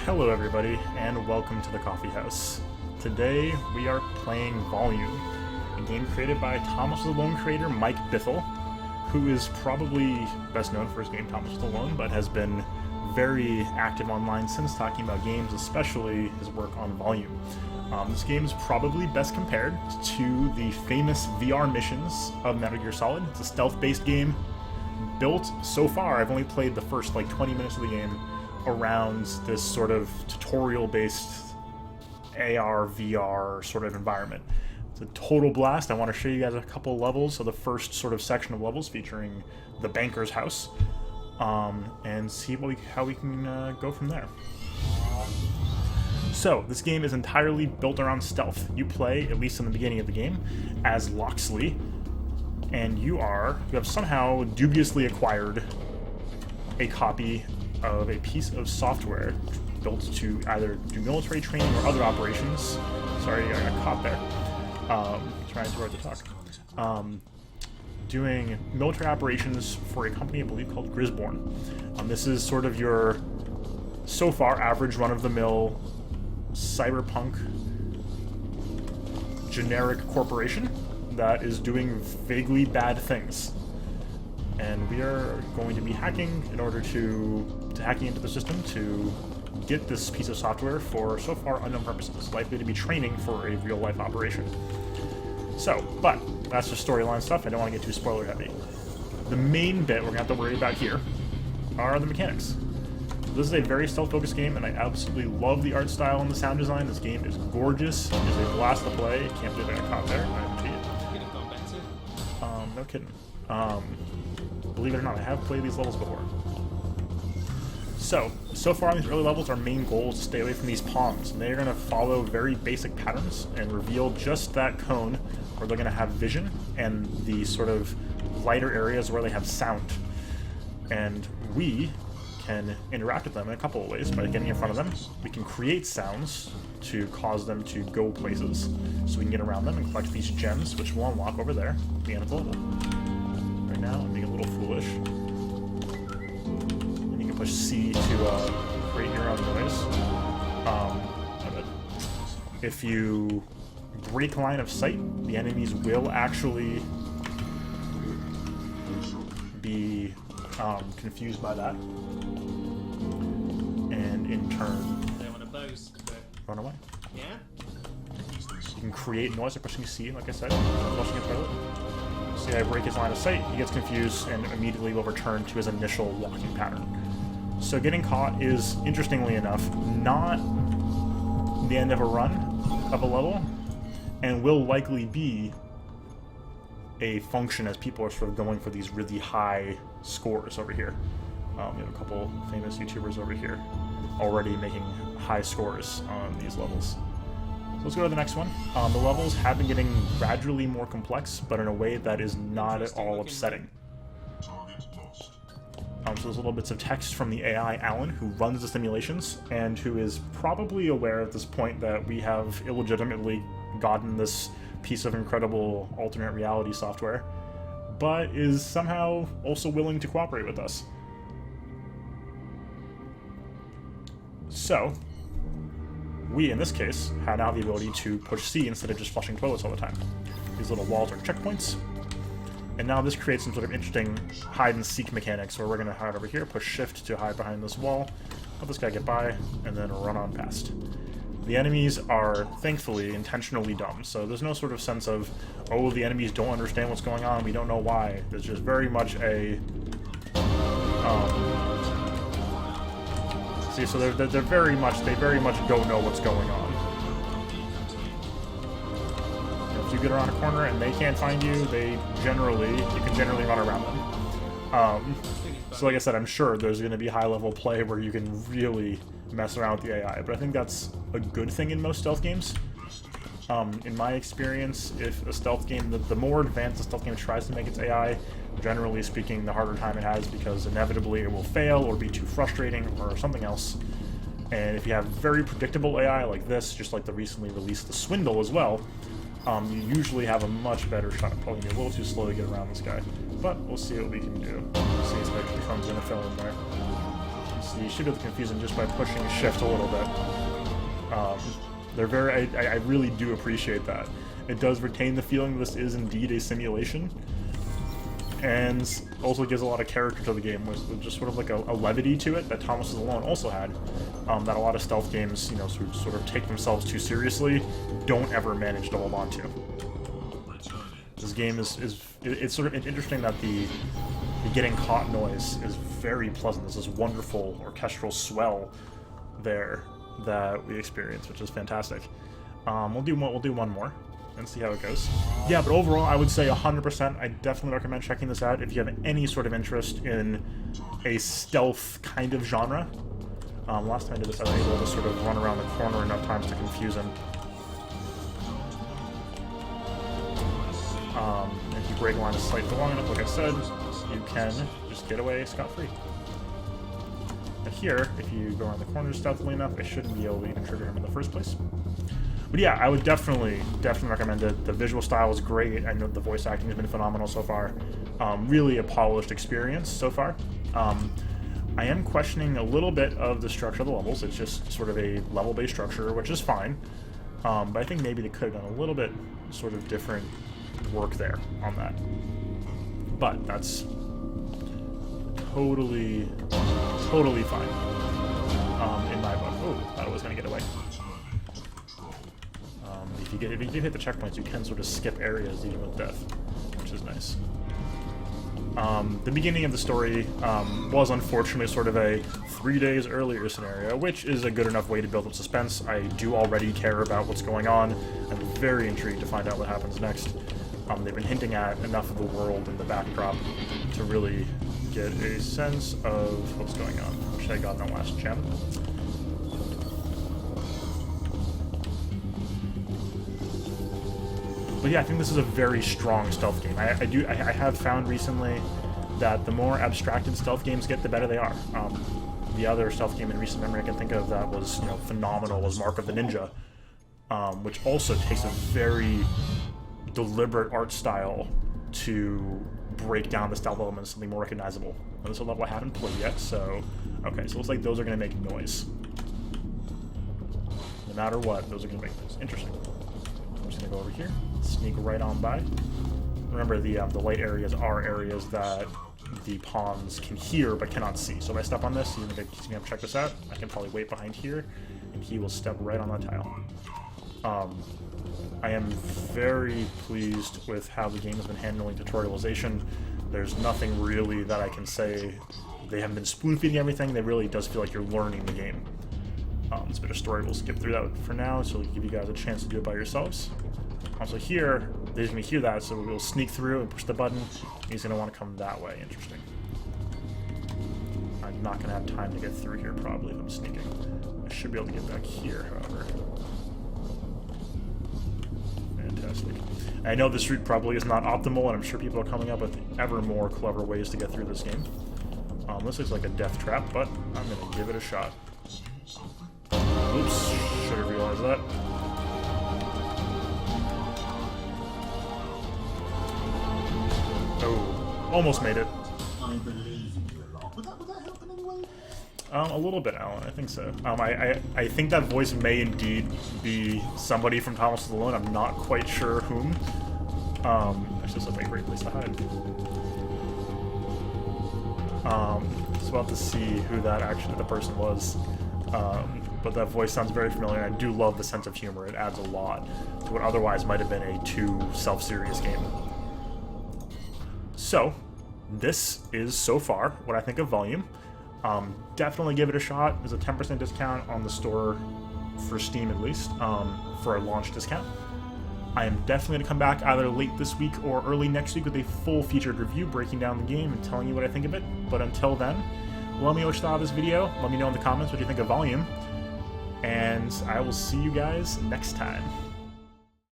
Hello everybody, and welcome to the Coffee House. Today we are playing Volume, a game created by Thomas Was Alone creator Mike Bithell, who is probably best known for his game Thomas Was Alone, but has been very active online since talking about games, especially his work on Volume. This game is probably best compared to the famous VR missions of Metal Gear Solid. It's a stealth-based game built, so far, I've only played the first 20 minutes of the game, around this sort of tutorial-based AR, VR sort of environment. It's a total blast. I want to show you guys a couple levels of the first sort of section of levels featuring the banker's house, and see how we can go from there. So, this game is entirely built around stealth. You play, at least in the beginning of the game, as Loxley, and you have somehow dubiously acquired a copy of a piece of software built to either do military training or other operations. Sorry, I got caught there. Trying too hard to talk. Doing military operations for a company, I believe, called Grisborn. This is sort of your, so far, average run-of-the-mill cyberpunk generic corporation that is doing vaguely bad things. And we are going to be hacking in order to hacking into the system to get this piece of software for, so far, unknown purposes, likely to be training for a real-life operation. So, but that's just storyline stuff. I don't want to get too spoiler-heavy. The main bit we're going to have to worry about here are the mechanics. This is a very stealth-focused game, and I absolutely love the art style and the sound design. This game is gorgeous. It is a blast to play. I can't believe I got caught there. I'm cheated. No kidding. Believe it or not, I have played these levels before. So far on these early levels, our main goal is to stay away from these pawns. And they're going to follow very basic patterns and reveal just that cone where they're going to have vision and the sort of lighter areas where they have sound. And we can interact with them in a couple of ways. By getting in front of them, we can create sounds to cause them to go places, so we can get around them and collect these gems, which we'll unlock over there at the end of the level. Right now, I'm being a little foolish. And you can push C to create your own noise. If you break line of sight, the enemies will actually be confused by that. And in turn, they want to boast, but run away. Yeah? You can create noise by pushing C, like I said, flushing a toilet. See, I break his line of sight, he gets confused, and immediately will return to his initial walking pattern. So getting caught is, interestingly enough, not the end of a run of a level, and will likely be a function as people are sort of going for these really high scores over here. We have a couple famous YouTubers over here already making high scores on these levels. So let's go to the next one. The levels have been getting gradually more complex, but in a way that is not at all upsetting. So there's little bits of text from the AI, Alan, who runs the simulations, and who is probably aware at this point that we have illegitimately gotten this piece of incredible alternate reality software, but is somehow also willing to cooperate with us. So, we, in this case, now have the ability to push C instead of just flushing toilets all the time. These little walls are checkpoints. And now this creates some sort of interesting hide-and-seek mechanics where we're going to hide over here, push shift to hide behind this wall, let this guy get by, and then run on past. The enemies are, thankfully, intentionally dumb, so there's no sort of sense of, oh, the enemies don't understand what's going on, we don't know why. There's just very much a... See, so they very much don't know what's going on. If you get around a corner and they can't find you, you can generally run around them. So like I said, I'm sure there's going to be high-level play where you can really mess around with the AI, but I think that's a good thing in most stealth games. In my experience, if a stealth game, the more advanced a stealth game tries to make its AI, generally speaking, the harder time it has, because inevitably it will fail or be too frustrating or something else. And if you have very predictable AI like this, just like the recently released The Swindle as well, you usually have a much better shot. Probably be a little too slow to get around this guy, but we'll see what we can do. See if it comes in a fill in there. See you should be able to confuse them just by pushing shift a little bit. They're very, I really do appreciate that. It does retain the feeling this is indeed a simulation, and also gives a lot of character to the game, with just sort of like a levity to it that Thomas is Alone also had, that a lot of stealth games, you know, sort of take themselves too seriously, don't ever manage to hold on to. This game it's sort of interesting that the getting caught noise is very pleasant. There's this wonderful orchestral swell there that we experience, which is fantastic. We'll do one more and see how it goes. Yeah, but overall, I would say 100%. I definitely recommend checking this out if you have any sort of interest in a stealth kind of genre. Last time I did this, I was able to sort of run around the corner enough times to confuse him. If you break line of sight for long enough, like I said, you can just get away scot-free. But here, if you go around the corners stealthily enough, it shouldn't be able to even trigger him in the first place. But yeah, I would definitely recommend it. The visual style is great. I know the voice acting has been phenomenal so far. Really a polished experience so far. I am questioning a little bit of the structure of the levels. It's just sort of a level-based structure, which is fine. But I think maybe they could have done a little bit sort of different work there on that. But that's totally fine in my book. Oh, thought I was going to get away. If you do hit the checkpoints, you can sort of skip areas even with death, which is nice. The beginning of the story was unfortunately sort of a 3 days earlier scenario, which is a good enough way to build up suspense. I do already care about what's going on. I'm very intrigued to find out what happens next. They've been hinting at enough of the world and the backdrop to really get a sense of what's going on, which I got in the last gem. But yeah, I think this is a very strong stealth game. I have found recently that the more abstracted stealth games get, the better they are. The other stealth game in recent memory I can think of that was, you know, phenomenal was Mark of the Ninja, which also takes a very deliberate art style to break down the stealth element into something more recognizable. Now, this is a level I haven't played yet, so okay, so it looks like those are going to make noise. No matter what, those are going to make noise. Interesting. I'm just going to go over here, sneak right on by. Remember, the light areas are areas that the pawns can hear but cannot see. So if I step on this, he's going to check this out. I can probably wait behind here, and he will step right on that tile. I am very pleased with how the game has been handling tutorialization. There's nothing really that I can say. They haven't been spoon-feeding everything. It really does feel like you're learning the game. This bit of story, we'll skip through that for now, so we'll give you guys a chance to do it by yourselves. Also here, they're going to hear that, so we'll sneak through and push the button. He's going to want to come that way. Interesting. I'm not going to have time to get through here, probably, if I'm sneaking. I should be able to get back here, however. Fantastic. I know this route probably is not optimal, and I'm sure people are coming up with ever more clever ways to get through this game. This looks like a death trap, but I'm going to give it a shot. Oops, should have realized that. Oh, almost made it. I believe in you a lot. Would that help in any way? A little bit, Alan. I think so. I think that voice may indeed be somebody from Thomas Alone. I'm not quite sure whom. That's just a great place to hide. Just about to see who that actually the person was. But that voice sounds very familiar. I do love the sense of humor. It adds a lot to what otherwise might have been a too self-serious game. So, this is so far what I think of Volume. Definitely give it a shot. There's a 10% discount on the store for Steam at least, for a launch discount. I am definitely going to come back either late this week or early next week with a full featured review breaking down the game and telling you what I think of it. But until then, let me know what you thought of this video. Let me know in the comments what you think of Volume. And I will see you guys next time.